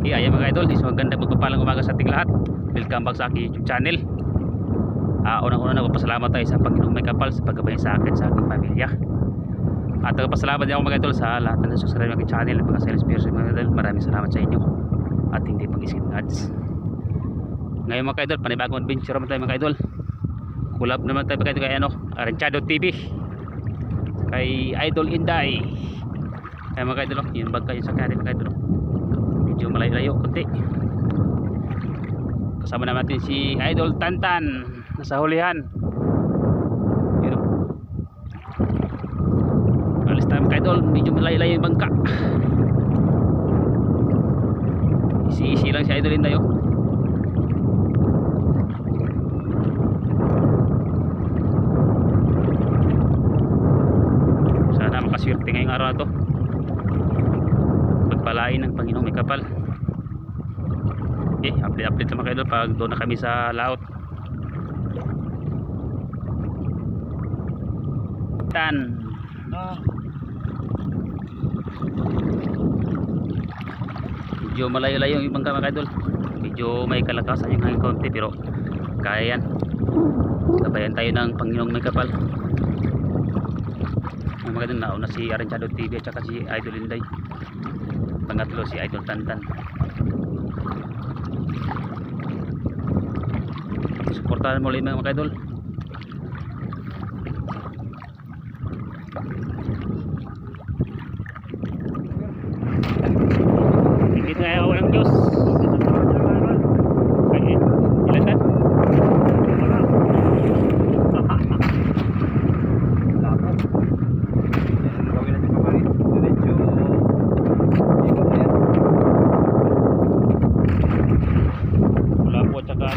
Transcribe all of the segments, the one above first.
Ayan mga idol, isang magandang magpapalang umaga sa ating lahat. Welcome back sa aking YouTube channel. Unang-una nagpapasalamat tayo sa Panginoong May Kapal sa paggabayan sa akin, sa aking pamilya. At nagpapasalamat din ako mga idol sa lahat na nagsusubscribe ng aking channel at mga sales viewers mga idol. Maraming salamat sa inyo at hindi pag-isip ng ads. Ngayon mga idol, panibagong adventure naman tayo mga idol. Collab naman tayo mga idol kay Aranchado TV, kay Idol Inday. Kaya mga idol, yung bag kayo sa kanya mga idol, medyo malayo-layo konti. Kasama naman natin si Idol Tantan nasa hulihan. Yun, alis tayo mga idol, medyo malayo-layo yung bangka. Isi-isi lang si Idol Inday. Sana makaswerte ngayong araw na to, pagpalain ng Panginoong May Kapal. Okay, update sa mga idol pag doon na kami sa laot. Medyo malayo-layo yung ibang mga idol, medyo may kalakasan yung hangin konti, pero kaya yan. Sabayan tayo ng Panginoong May Kapal. Yung mga idol, nauna si Aranchado TV at saka si Idol Inday, pangatlo si Idol Tantan. Suportahan mo ulit mga idol. Dito nga ako ng Diyos. Ilan na? Wala po at saka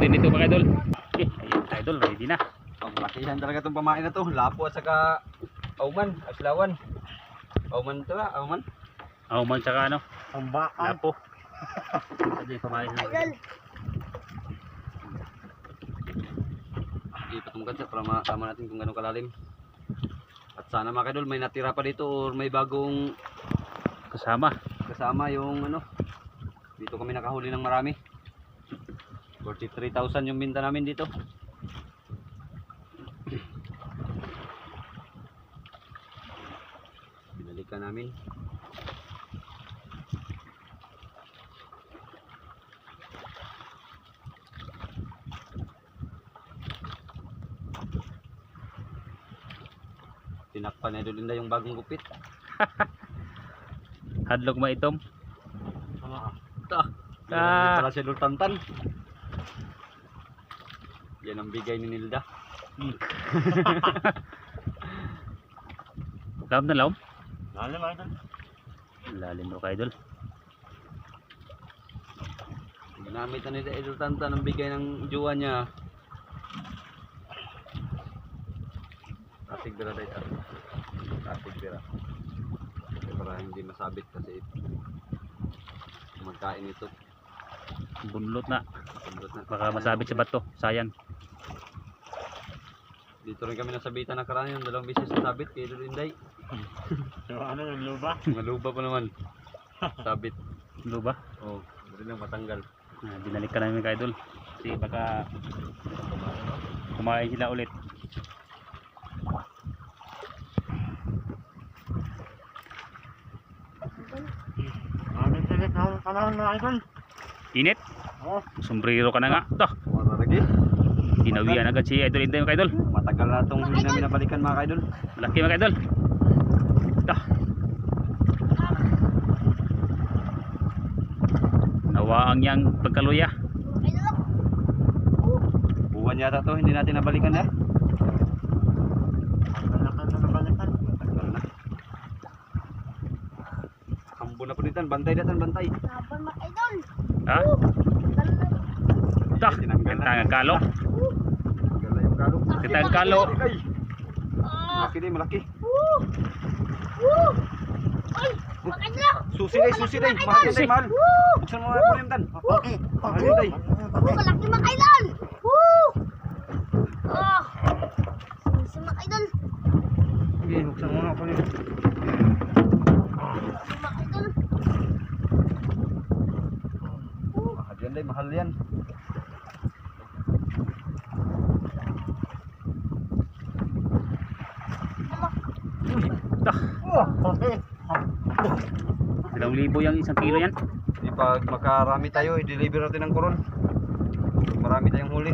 dito mga idol. Okay, ayun idol, ready na. Pangmasihan talaga itong pamain na to. Lapo at saka auman, aslawan. Auman ito na, auman. Auman tsaka Pambakan. lapo. Hindi pamain na. Ipatungkad siya para makasama natin kung gano'ng kalalim. At sana mga idol may natira pa dito or may bagong Kasama. yung dito kami nakahuli ng marami. 43,000 yung binta namin dito. Binalikan namin. Tinakpan na doon yung bagong gupit. Hadlok maitom. Para si Idol Tantan. Yan ang bigay ni Nilda. Laom na laom. Lalim idol. Lalim mo ka idol. Ginamit na ni Idol Tantan ang bigay ng jowa niya. Asig bira dito. Asig bira. Para hindi masabit kasi magkain ito. Bunlot na. Pindot na. Baka masabit sa bato. Sayang. Dito rin kami nasabitan ng karaan yung 2 beses nasabit kay Idol Inday. So yung luba? Mga luba pa naman. Sabit. Luba. Oh, hindi lang matanggal. Binalik ka namin ka idol. Kasi baka kumain sila ulit. Amin sige, panahon na idol. Init? Sombrero ka na nga. Ito. Wala lagi. Ginawian agad si Idol Inday mga idol. Matagal na itong hindi namin nabalikan mga kaidol. Malaki mga idol. Ito. Nawaang yang pagkaluya. Buwan yata to, hindi natin nabalikan eh. Matagal na. Hambon na po nitan, bantay datan, bantay. Laban mga idol. Ha? Ito. Kantang kalo. Matagal na yung kalo. Kantang kalo. Ay, malaki din, malaki. Ay, mga idol. Susi day, mahal yan day, mahal. Buksan mo nga po yan, Dan. Mahal yan day. Malaki mga idol. Si mga idol. Sige, buksan mo nga po yan. Si mga idol. Mahal yan day, mahal yan. Ito. 2,000 yung 1 kilo yan. Di pag makarami tayo, i-deliver natin ng koron. Marami tayong huli.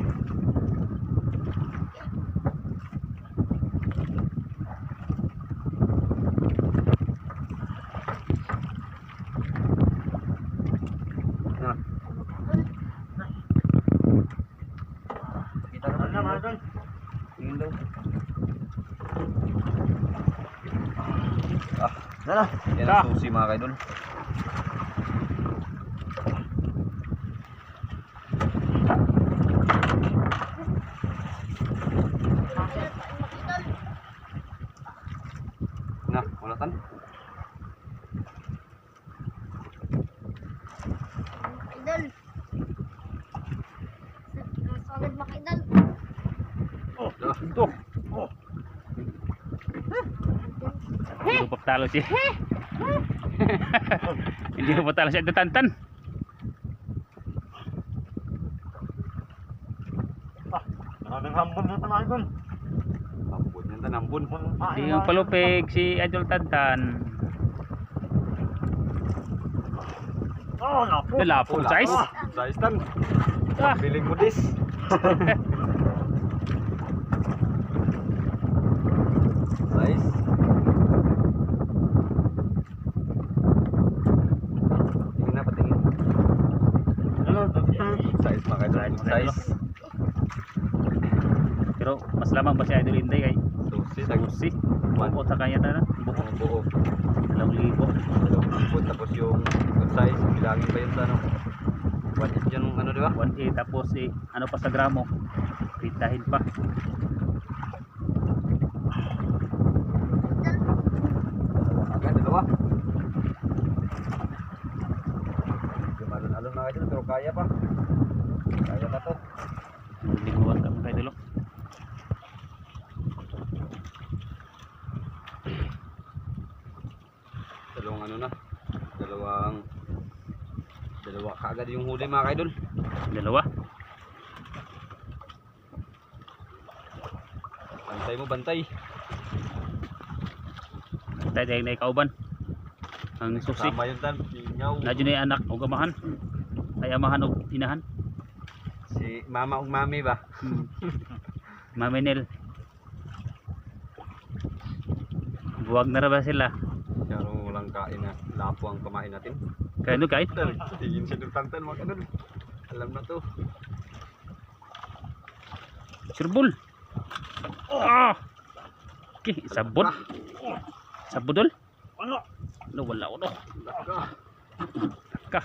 Na. Kita naman na mga idol. Tingin daw. Yan ang susi mga kaidol. Na, wala tan. Idol. Solid mga idol. Ito. Hindi ko patalo siya. Hindi ko patalo siya. Tantan. Maraming hambon dito mga idol. Ambon yan tan, ambon. Hindi yung palupig si Idol Tantan. Naku. Lalapong size. Size tan. Ah. Piling mo dis. Size. Tingin na, patingin. Size mga kaidol. Size. Pero mas lamang ba si Idol Inday kay Susi. Susi? Buko sa kanya na. Buko. Buo. 2,000. Tapos yung size, bilangin pa yun sa ano. What is yun ano diba? 1A tapos ano pa sa gramo. Pitahin pa. Agad, dalawa. Alon-alon na kayo pero kaya pa. Kaya na to. Linguan kami kay Dulo. Dalawang ano na. Dalawa kaagad yung huli mga kaidol. Dalawa. Bantay mo, bantay. Tay day na kauban. Ang susi. Kasama yun tan. Singaw. Nadyo na yung anak o gamahan. Ay amahan o inahan. Si mama ug mami ba? Mami Nel. Buwag na ra ba sila? Pero walang kain na. Lapo ang pamain natin. Kaya no kahit. Tingin siya ng tantan mga kaidol. Alam na to. Sirbol. Ah! Okay, sabon. Sabudol. Ano? Ano wala ko no. Laka. Ka.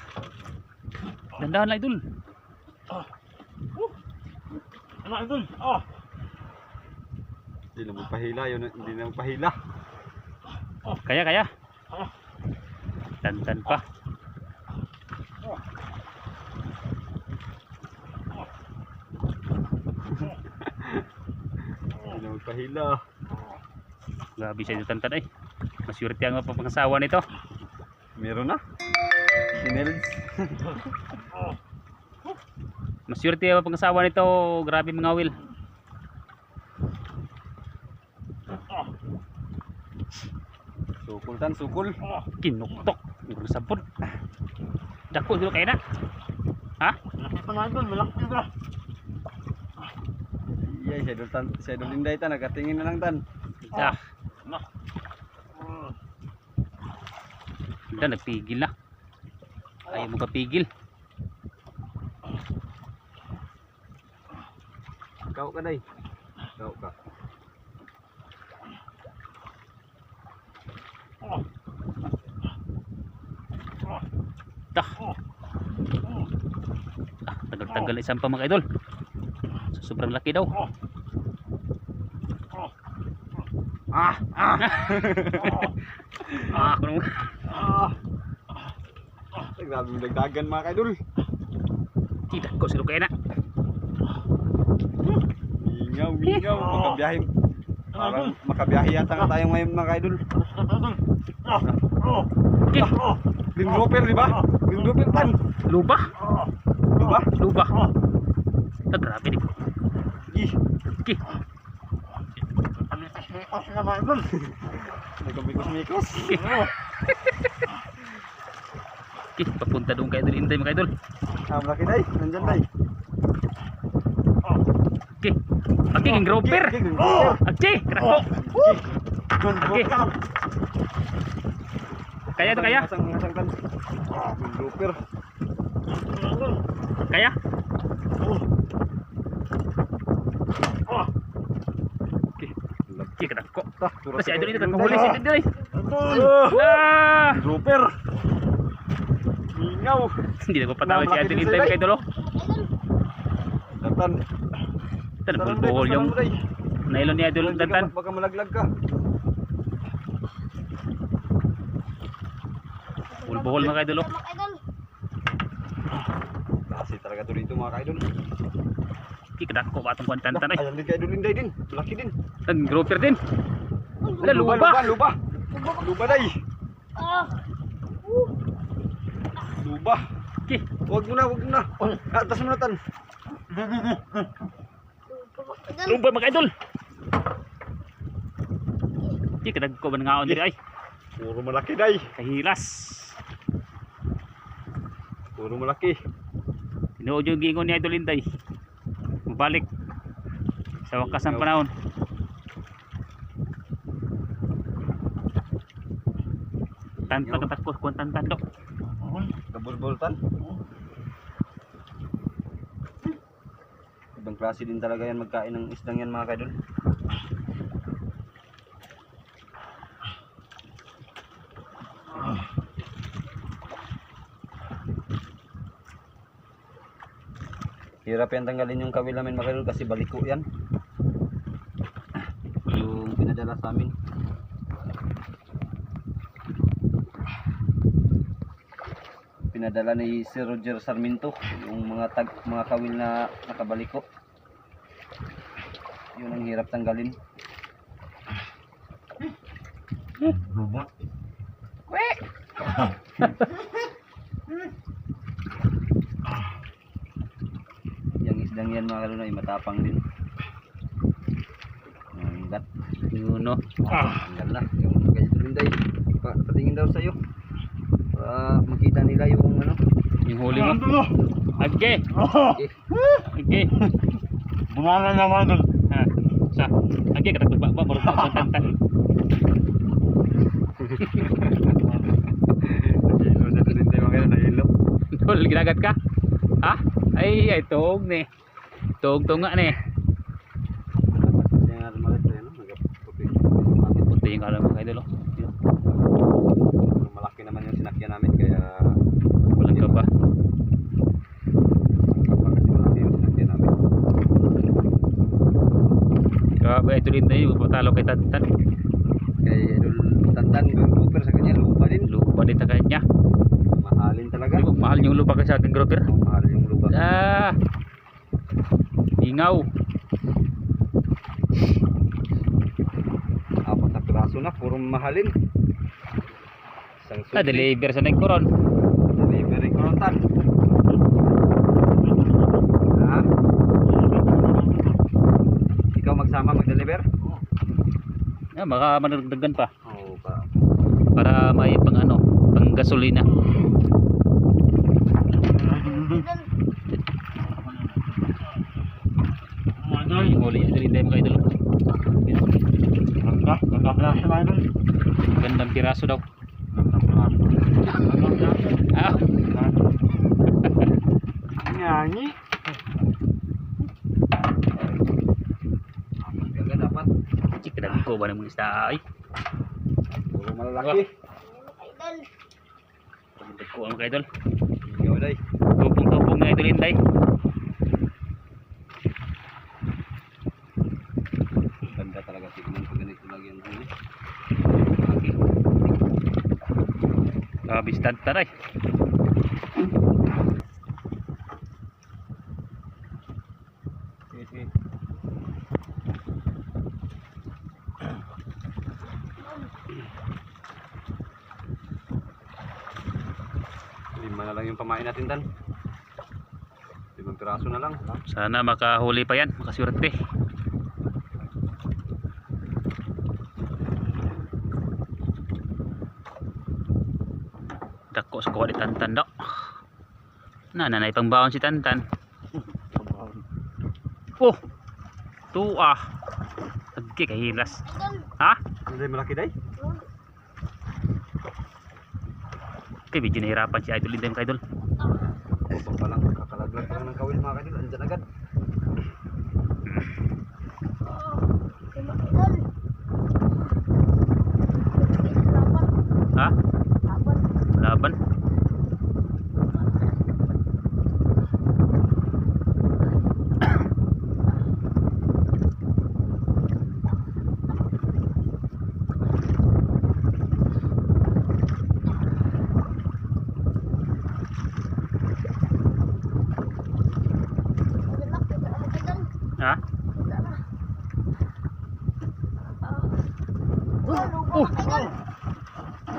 Dandahan lang idol. Ano idol? Hindi na magpahila yun. Hindi na magpahila. Kaya. Tantan pa. Hindi na magpahila. Grabe siya yung tantan ay. Masyurte ang mapapangasawa nito. Meron na. Sinels. Masyurte ang mapapangasawa nito. Grabe mga will. Sukul tan, sukul. Kinuktok. Sabon. Dako dulu kayo na. Ha? dito mga idol. Malaki ba? Iya, si Idol Inday tan, nagatingin na lang tan. Ah, Na. Hmm. ito nagpigil na. Ayaw mo kapigil. Ikaw ka day. Ikaw ka. Oh. Oh. Dah. Tagal-tagal isang pa mga idol. So, sobrang laki daw. Oh. Oh. Ah! Ah! Ah, kuno. Ah! Ay, grabe yung dagdagan mga kaidol. Tidak ko sila kaya na. Ingaw, ingaw. Makabiyahe. Parang makabiyahe yata nga tayo ngayon mga kaidol. Ah. Oh. Okay. Oh. Green grouper, di ba? Green grouper tan. Luba. Oh. Di ba? Luba. Oh. Ah, grabe di. Ih, Okay. Amikas na mga idol. nagkamikos-mikos. Oh. Okay, papunta doon kay Idol Inday mga idol. Ah, malaki day. Nandyan day. Oh. Okay. Okay, king grouper. Okay, green grouper. Okay, krako. Green grouper. Kaya to kaya? Ngasang tan. Green grouper. Kaya? Oh. Oh. Okay, krako. Tah, puro Kasi Idol Inday Green kahuli si grouper. Inday. Idol. Ah! Green grouper. Ingaw. Hindi na ko patawad si Idol Inday mga idol. Oh. Datan. Ito na bulbuhol yung nylon ni Idol Dantan. Baka malaglag ka. Bulbuhol mga idol. Oh. Mga idol. Kasi talaga to dito mga kaidol. Okay, krako ba itong Dantan ay. Ayan din kay Idol Inday din. Malaki din. Dan grouper din. Wala luba. Luba. Luba day. Ah. Luba. Okay. Wag mo na, wag mo na. Atas mo na tan. Mga idol. Luba mga idol. Okay, kadagko ba nangaon diri ay. Puro malaki day. Kahilas. Puro malaki. Tinuod yung gingon ni Idol Inday. Mabalik sa wakas ng panahon. Tantan kapat ko kung tantan do. Kabulbul tan. Ibang klase din talaga yan magkain ng isdang yan mga kaidol. Hirap yan tanggalin yung kawil namin mga kaidol kasi baliko yan. Yung pinadala sa amin. Pinadala ni Sir Roger Sarmiento yung mga kawil na nakabaliko. Yun ang hirap tanggalin. Luba. Yung isdang yan mga kalunay matapang din. Hanggat. Yun no. Tanggal na. Yung ganyan Linday. Patingin daw sa'yo. Para makita nila yung ano. Yung huli mo. Agge. Oh. Agge. Bunga na mga idol. Ha. Sa. Agge kadagko ba marunong sa tantan. Hilo na Linday mga kalunay. Hilo. Dol ginagat ka? Ha? Ay tog ni. Tog nga ni. Yan nga malit tayo no. Nagputi. Puti yung alam mga idol. Oh. Yun. Malaki naman yung sinakyan namin kaya Walang ka ba? kasi malaki yung sinakyan namin. Grabe Idol Inday magpatalo kay Tantan. Kay Idol Tantan, grouper sa kanya, lupa din. Lupa din ta kanya. Mahalin talaga. Di ba mahal yung lupa kasi sa ating grouper? Mahal yung lupa. Ah. Ingaw. Apat na piraso na, puro mahalin. Isang Ah, deliver sa nagkoron. Delivery korontan. Ha? Ikaw magsama mag-deliver? Ah, baka managdagan pa Oo pa. para may pang ano, pang gasolina. Idol. huli idol Inday mga idol. Ganda pala mga idol. Gandang piraso daw. Ganda pala. Ah, Nyanyi. Ganda dapat. ikidag ko ba ng isda ay. Puro malalaki. Idol. Ikidag ko mga idol. Ikaw day. Tupong-tupong na idol Inday. Ganda talaga tignan pag ganito lagi ang huli. Habis tantaray. Sige, sige. Lima na lang yung pamain natin dan. 5 piraso na lang. Sana makahuli pa yan, makaswerte. Dako sa kuha di Tantan daw. Nanay pang baon si Tantan. Oh, tuah. Lagi kahilas. Idol. Ha? Ano day malaki day? Kaya medyo nahirapan si Idol Inday mga idol. Opo pa lang. Kakalaglag pa lang ng kawil mga kadil. Andyan agad. Idol. Laban. Ha? Laban. Laban. Ha? Oh.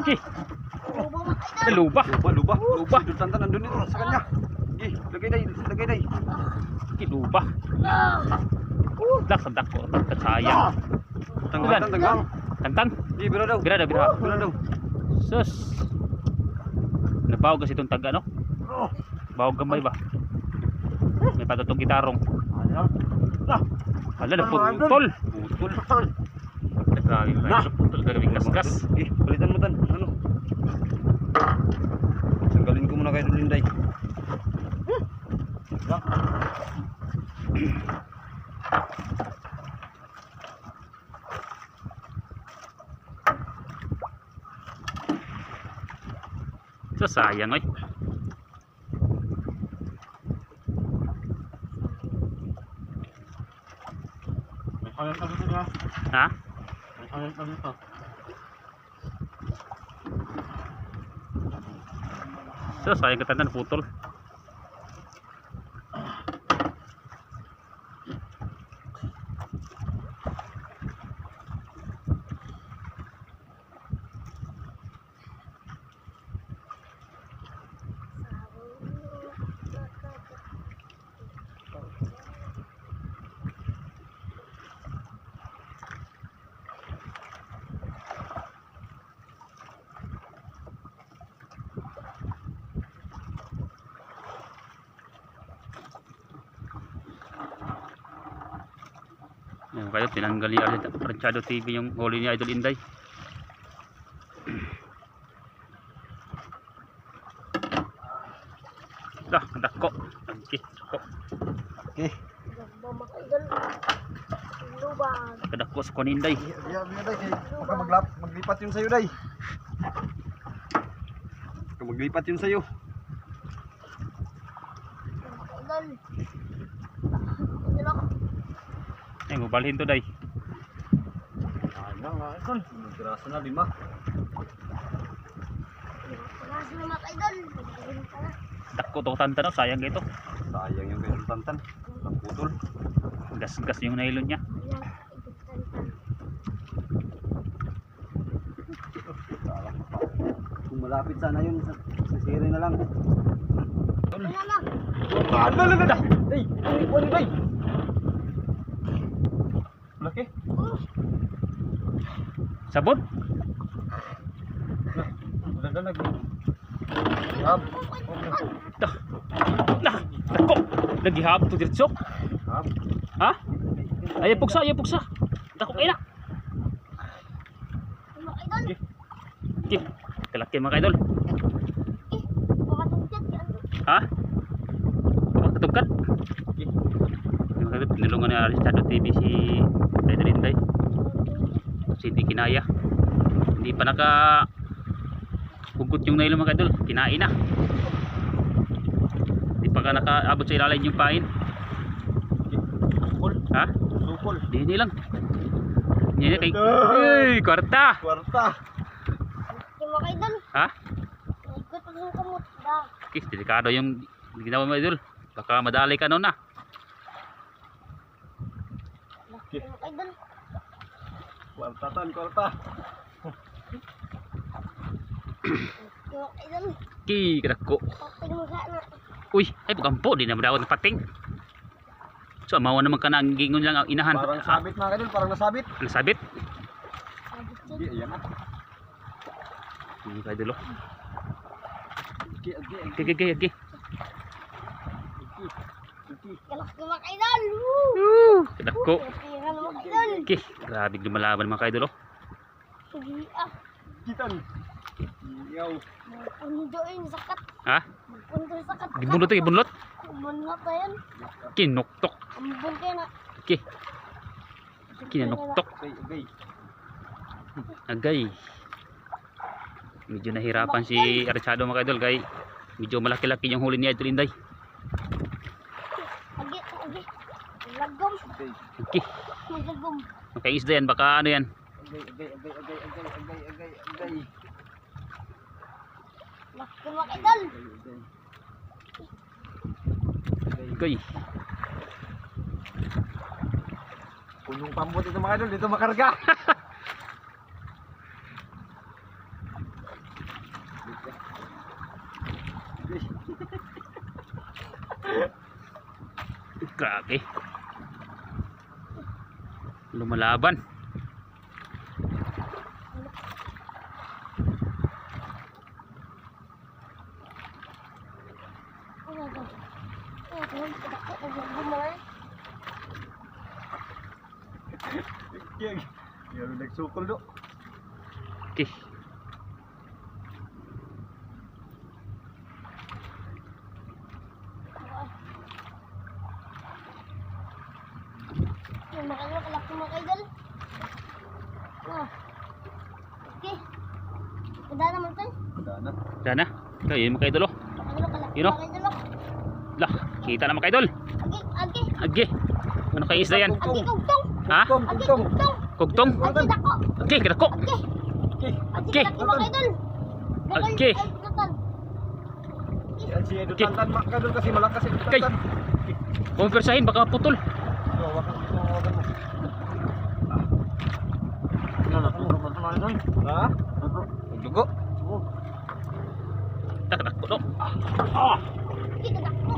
Okay. Luba. Luba. Luba. Idol Tantan nandun dito sa kanya. Gi, lagay day. Lagay day. Okay, luba. Dak sa dako. Sayang. Tanggal. Tanggal. Tantan. Gi, bira daw. Bira daw, bira. Bira daw. Sus. Nabaw kasi itong taga no? Bawag gamay ba? May patutong gitarong. Hala na putol. Putol. Grabe mga putol. Gagawing kaskas. Gi, balitan mo tan. Ano? Sanggalin ko muna kay Dulinday. So sayang oy. May kaya ka dito na. Ha? May kaya ka dito. So sayang Tantan putol. Yan kayo, tinanggal ni Ranchado TV yung huli ni Idol Inday. Dah, dako. Okay, dako. Okay. Idol. Luban. Kadako sa kuan Inday. Biya day. Baka maglipat yun sa'yo day. Baka maglipat yun sa'yo. Idol. Idol ako. Ay, gubalhin to day. Ano nga ito? Piraso na 5. Lakas naman idol. Dako to Tantan no, sayang ito. Sayang yung Idol Tantan. Putol. Gas-gas yung nylon niya. Kung malapit sana yun, sisiri na lang. Wala na. Alala! Day! Ano day? Laki? Sabon? Dalag. Dah. Lah, dako. Lagi hab to diretso. Hap. Ha? Ay, puksa, ay, puksa. Dako kayo na. Mga idol. Okay. Kalaki mga idol. Mga tungkit yan. Ha? Katugkat. Okay. Mga idol, tinulungan ni Aristado TV si Idol Inday. Kasi hindi kinaya. Hindi pa naka hugot yung nailo mga idol. Kinain na. Hindi pa ka nakaabot sa ilalim yung pain. Sukol. Ha? Sukol. Hindi lang. Hindi kay... Uy, kwarta! Kwarta. Mga idol. Ha? Ikot ang yung kamot. Da. Okay, delikado yung ginawa mo idol. Baka madali ka noon na. Mga idol. Kwarta tan, kwarta. Mga idol. Okay, kadako. Pating mo sana. Uy, ay pagampo. Di na madawat ng pating. So, amawa naman ka na ang gingon lang ang inahan. Parang sabit mga idol, parang nasabit. Ang sabit. Sabit Hindi, yan. ayan na. Hindi ka idol. Okay, okay, Okay, okay, okay. Kalaki mga idol. Woo! Kadako. Katiran mga idol. Okay, grabe lumalaban mga kaidol. Sige ah. Kitan. Yaw. Magpundoin sakat. Ha? Magpundoin sakat. Gibunlot to, gibunlot. Umunot na yan. Kinuktok. Ambon kayo na. Okay, kinanuktok. Okay, okay. Agay. Medyo nahirapan si Archado mga kaidol kay medyo malaki-laki yung huli ni Idol Inday. Agi, agi. Lagom. Okay. Okay, Maglagom. makaisda yan, baka ano yan. Agay, agay, agay, agay, agay, agay, agay, agay. Laki mga idol. Okay, Punong pambot ito mga idol, dito makarga. grabe. Lumalaban. Oh my God. Oh, tuwan ko dako. Maglagom mo eh. Yaw, nagsukol do. Okay, Yung mga idol, kalaki mga idol. Oh. Okay. Kada naman tayo. Wala na. sana. Okay, yun mga kaidol. Mga idol, kalaki Yun, oh. mga idol. Oh. Lah, kita na mga kaidol. Agi, agi. Agi. Ano kayo isda yan? Agi, kugtong. Ha? Kugtong, Agi, kugtong. kugtong. Kugtong? Agi, dako. Okay, kadako. Agi. Okay. Agi, Okay. kalaki mga idol. Gagol, Okay. ay, gagol. Yan si Edo Okay. Tantan mga idol kasi malakas Edo Okay. Tantan. Kung persahin, baka putol. So, wakan dito, wakan mo. Ha? Dugo. Tak, kadako no. Agi, dako.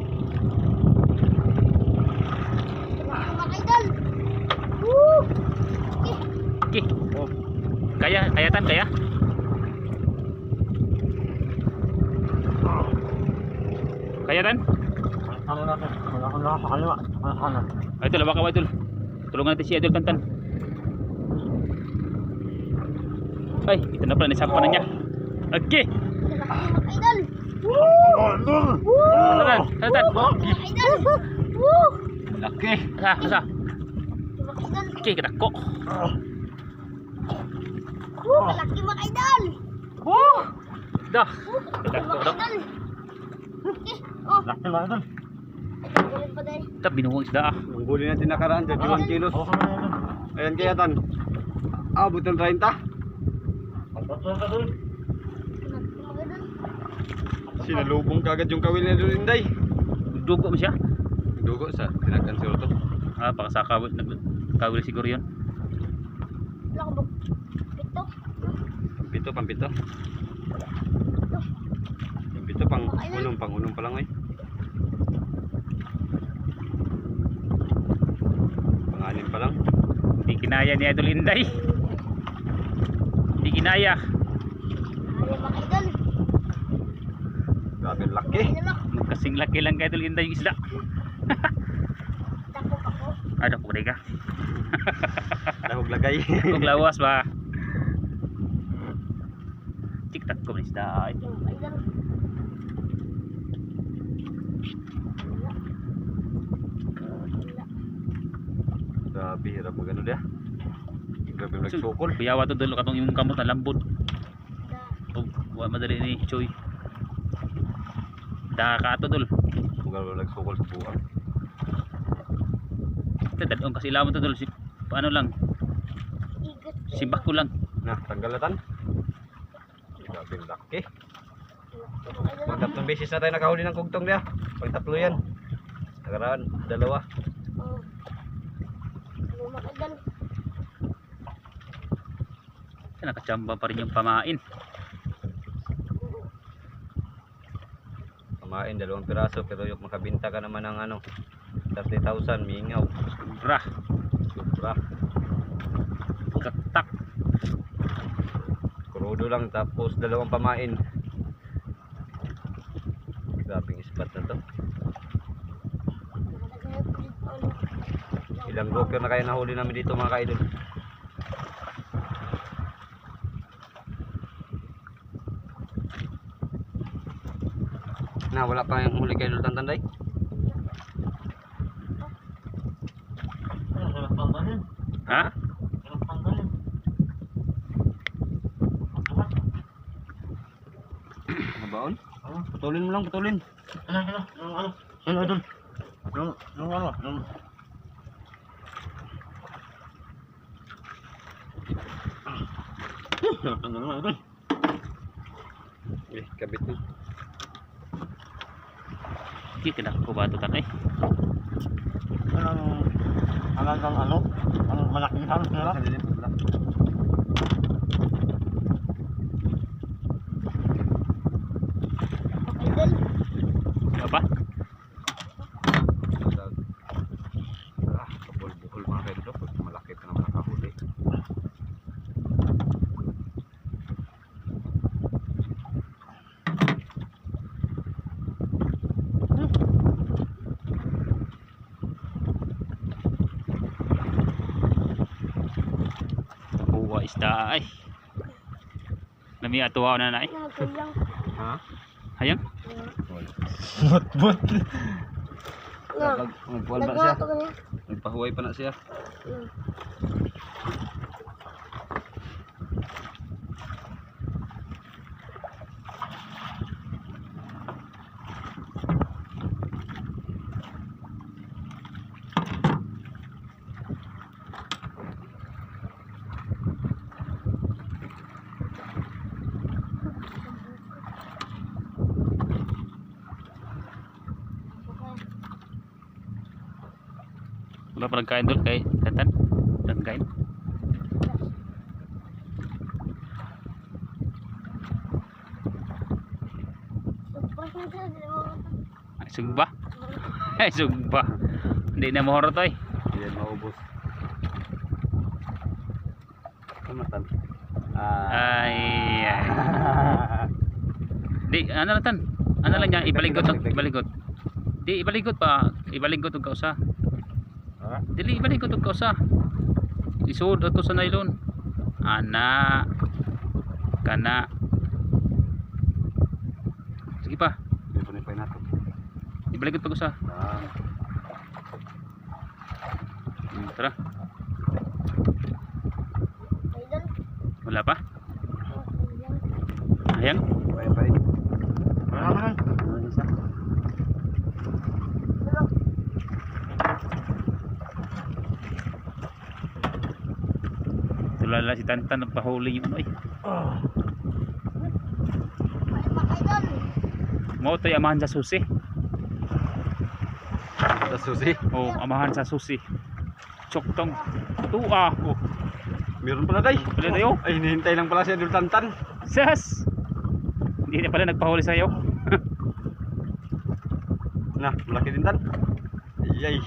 Kalaki mga idol. Woo! Agi. Okay. Kaya, kaya tan, kaya. Kaya tan? Ano natin? Wala akong lakas sa kaliwa. Sa kanan. Ay, ito, labaka ba ito? Tulungan natin si Idol Tantan. Ay, ito na pala, nasampa na niya. Okay. Kalaki mga idol. Tantan, Tantan. Mga idol. Woo! Laki. Asa, asa. Mga idol. Okay, kadako. Woo! Kalaki mga idol. Dah. Kalaki Kadako, mga dah. idol. Okay. Oh, Laki mga idol. gulin pa dahil. Ito, binuhong isda ah. Yung huli natin nakaraan, 31 kilos. Oo, mga idol. Ayan kaya tan. Abot ng 30. Pagpapos ka dun. Kalaki mga idol. Sinalubong kagad yung kawil na doon Inday. Dugo mo siya. Dugo sa tinag-answer to. Ah, baka sa kawil siguro yun. Wala ko ba? Pito. Pampito, pampito. Pampito, pangunong pa lang eh. Pangalim pa lang. Hindi kinaya ni Idol Inday. Hindi kinaya. Ano mga idol? Grabe laki. Idol ako. Magkasing laki lang kay Idol Inday yung isda. Dako ako. Ada ko ka. Lahog lagay. Kung lawas ba. Tiktak ko ni isda ay. Mga idol. Wala. Grabe, hirap magano dia. Grabe nagsukol. Biyawa to dulu katong imong kamot na lambot. Da. Ug wa madali ni Choy. Da ka to dul. Grabe nagsukol sa buang. Dadong kasi lamon to dul si paano lang. Igot. Simbak ko lang. Nah, tanggalatan. Grabe laki. Mga idol. Pagtatlong beses na tayo nakahuli ng kugtong dia. Pagtatlo yan. Nakaraan, dalawa. Oh. Mga idol. Nakachamba pa rin yung pamain. Pamain, 2 piraso. Pero yung makabinta ka naman ng ano, 30,000, mingaw. Sobra. Sobra. Katak. Krudo lang, tapos 2 pamain. Grabing ispat na to. Ilang broker na kayo nahuli namin dito mga ka-idol. Na, wala pa yung huli kayo ng tanday. Ano, sarap panggalin. Ha? Sarap panggalin. Ano baon? Ano? Putulin mo lang, putulin. Ano? Ano, idol? Yung ano? Yung... Sarap panggalin, idol. Kabit mo. Di kena ko ba ito tanay? Anong halagang ano? Ang malaking halos nila? Idol. Apa? Kabul-bukol mga ka-idol. Malaki pa naman nakahuli. Buwa isda ay. Nami atuwa na na ay. Nagkulang. Ha? Hayang. But. Nga. Nagpuan pa na siya. Nagwato ka niya. Nagpahuway pa na siya. Wala pa nagkain doon kay Tatan. Nagkain. Ay sugba. Ay sugba. Hindi na mahoro to eh. Yan maubos. Kamatan. Ay. Di ano lang tan. Ano lang niya ibaligot to, ibaligot. Di ibaligot pa, ibaligot og kausa. Dili ibaligot og kausa. Isud ato sa nylon. Ana. Kana. Sige pa. Punipay nato. Ibaligot pa kausa. Tara. Idol. Wala pa? Ayan. Bye-bye. Wala naman. Tulala si Tantan nagpahuli yung ano eh. Idol. Mo to'y amahan sa susi. Sa susi. Oh, amahan sa susi. Choktong. Tua. Oh, Meron pala day. pala tayo. Ay, hinihintay lang pala si Idol Tantan. Sas. Hindi na pala nagpahuli sa iyo. Nah, malaki din tan. Ayay.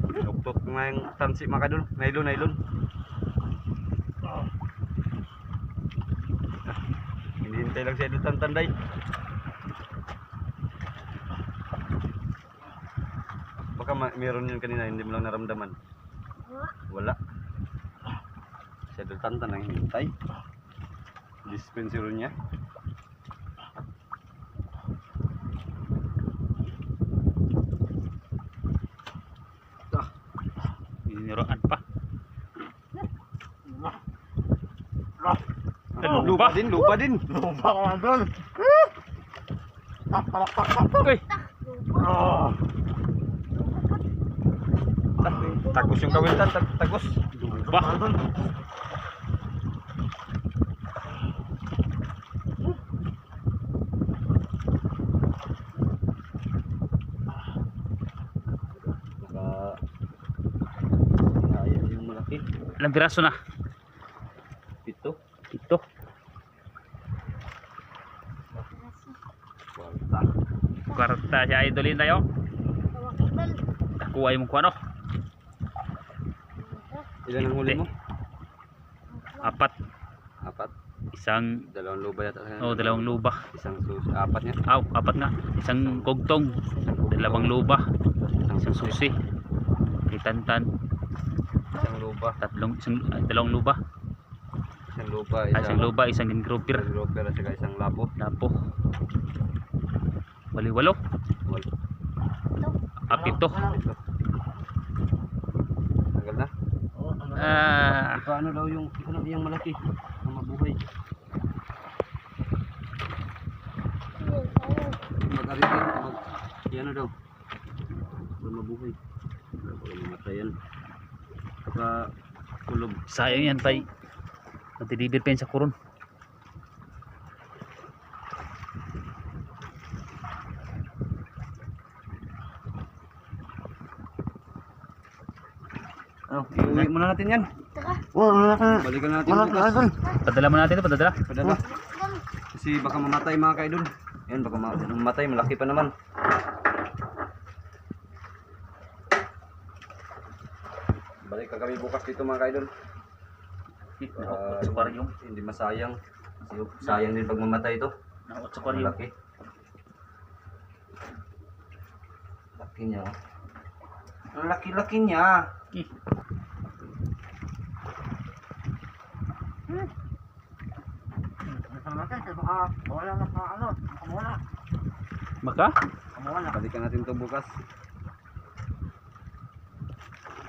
Tuktok na yung tansi mga kadol. Nylon, nylon. Hinihintay lang si Idol Tantan day. Baka meron yun kanina, hindi mo lang naramdaman. Wala. Sa Tantan ang hintay. Dispenser niya. Iniroan pa. Lupa din, lupa din. Lupa ko na doon. Uy, Tagos yung kawintan, tagos. lupa. Ayan yung malaki. Ilang piraso na? Pito. Ito. Kwarta. Kwarta si Idolin tayo. Mga kaidol. Nakuha yung kuha no. Ilan ang huli mo? Apat. Apat. Isang, Dalawang luba yata. oh, dalawang luba. Isang susi. Apat niya. Aw, apat nga. Isang kugtong. Dalawang luba. Isang susi. Itantan. Isang luba. Dalawang luba. Isang luba. Isang luba, isang grouper. Isang grouper at saka isang lapo. Lapo. Walo. Wal. Apito. Ito. Tanggal na. Ikaw ano daw yung malaki. Ang mabuhay. Mag-aritin. Yan daw. Ang mabuhay. Wala mamatayan. Saka kulog. Sayang yan, tay. Nagdidibir pa yun sa kuron. Ano, iuwi muna natin yan. Tara. Balikan natin Wala bukas. na doon. Padala mo natin ito, padala. Padala. Kasi baka mamatay mga kaidol. Yan, baka mamatay. Malaki pa naman. Balik ka kami bukas dito mga kaidol. Nakot sa kwaryong. Hindi masayang. Kasi sayang din pag mamatay ito. Nakot sa kwaryong. Malaki. Laki niya. Ang laki-laki niya. Eh, Isang natin, kasi baka wala na sa ano. Kamula. Baka? Kamula. Balikan natin ito bukas.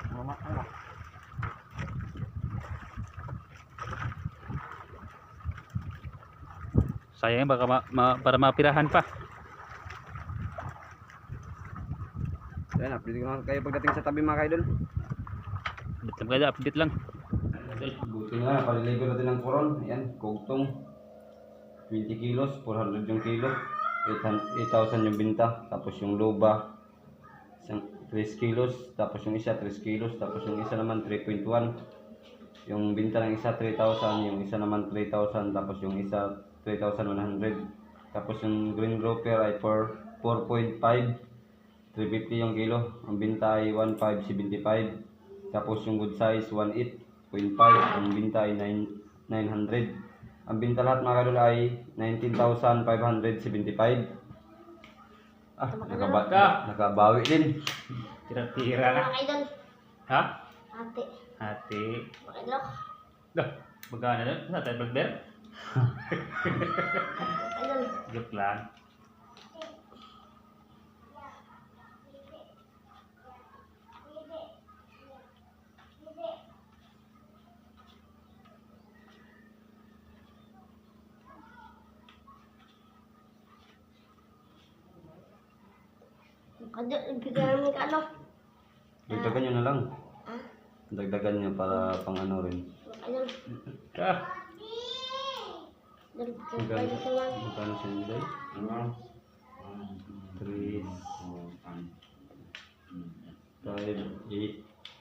Kamula. Sayang baka para mapirahan pa. Yan, update ko na kayo pagdating sa tabi mga kaidol. Update lang. Buti nga, paliligo natin ng koron. Ayan, kugtong. 20 kilos, 400 yung kilo. 8,000 yung binta. Tapos yung loba, isang 3 kilos. Tapos yung isa 3 kilos. Tapos yung isa naman 3.1. Yung binta ng isa 3,000. Yung isa naman 3,000. Tapos yung isa 3,100. Tapos yung green grouper ay 4.5. 350 yung kilo. Ang binta ay 1,575. Tapos yung good size 18.5. Ang binta ay 900. Ang binta lahat mga kadol ay 19,575. Nakabawi din. Tira-tira na. Mga kaidol. Ha? Ate. Ate. Mga kaidol. Dah, magkano na? Sa tayo bagber? Mga kaidol. Joke lang. Bigyan namin ka ano? Dagdagan nyo na lang. Ha? Dagdagan nyo para pang ano rin. Mga kaidol. Ah, Dagdagan ko lang. Magkano siya nilay? 3, 5,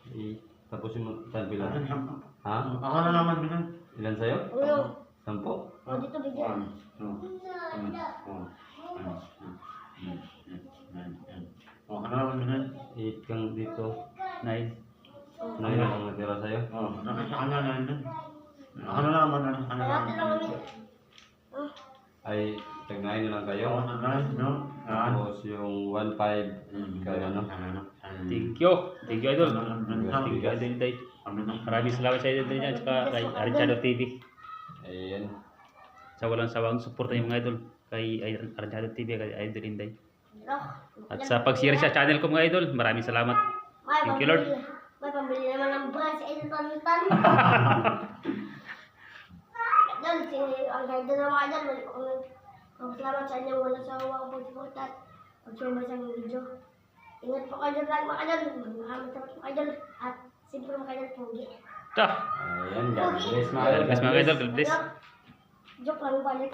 8. Tapos yung pila. Ha? Ako na naman bilang. Ilan sa'yo? Ulo. 10? O dito bigyan. Ako na naman bilang. 8 kang dito. 9. 9 ang natira sa'yo. Nakita ka na lang din. Ako na naman. Kaya tira kami. Ay Tagnayin na lang kayo. Ako na guys, no? Tapos yung 1.5 kayo ano. Thank you idol. Thank you idol Inday. Maraming salamat sa idol niya at saka kay Archado TV. Ayan. Sa walang sawang suporta yung mga idol kay Archado TV kay Idol Inday. At sa pag-share sa channel ko mga idol, maraming salamat. Thank you Lord. May pambili naman ng buwan si Idol Panutan. Idol, ang ganda na mga idol. Salamat sa inyo wala sa huwag pagsuporta at pag-share sa aming video. Ingat po kayo dyan mga idol. Maraming salamat po idol. At simple mga idol, pogi. Ta. Ayan, God bless mga God bless mga idol. God bless. Joke lang balik.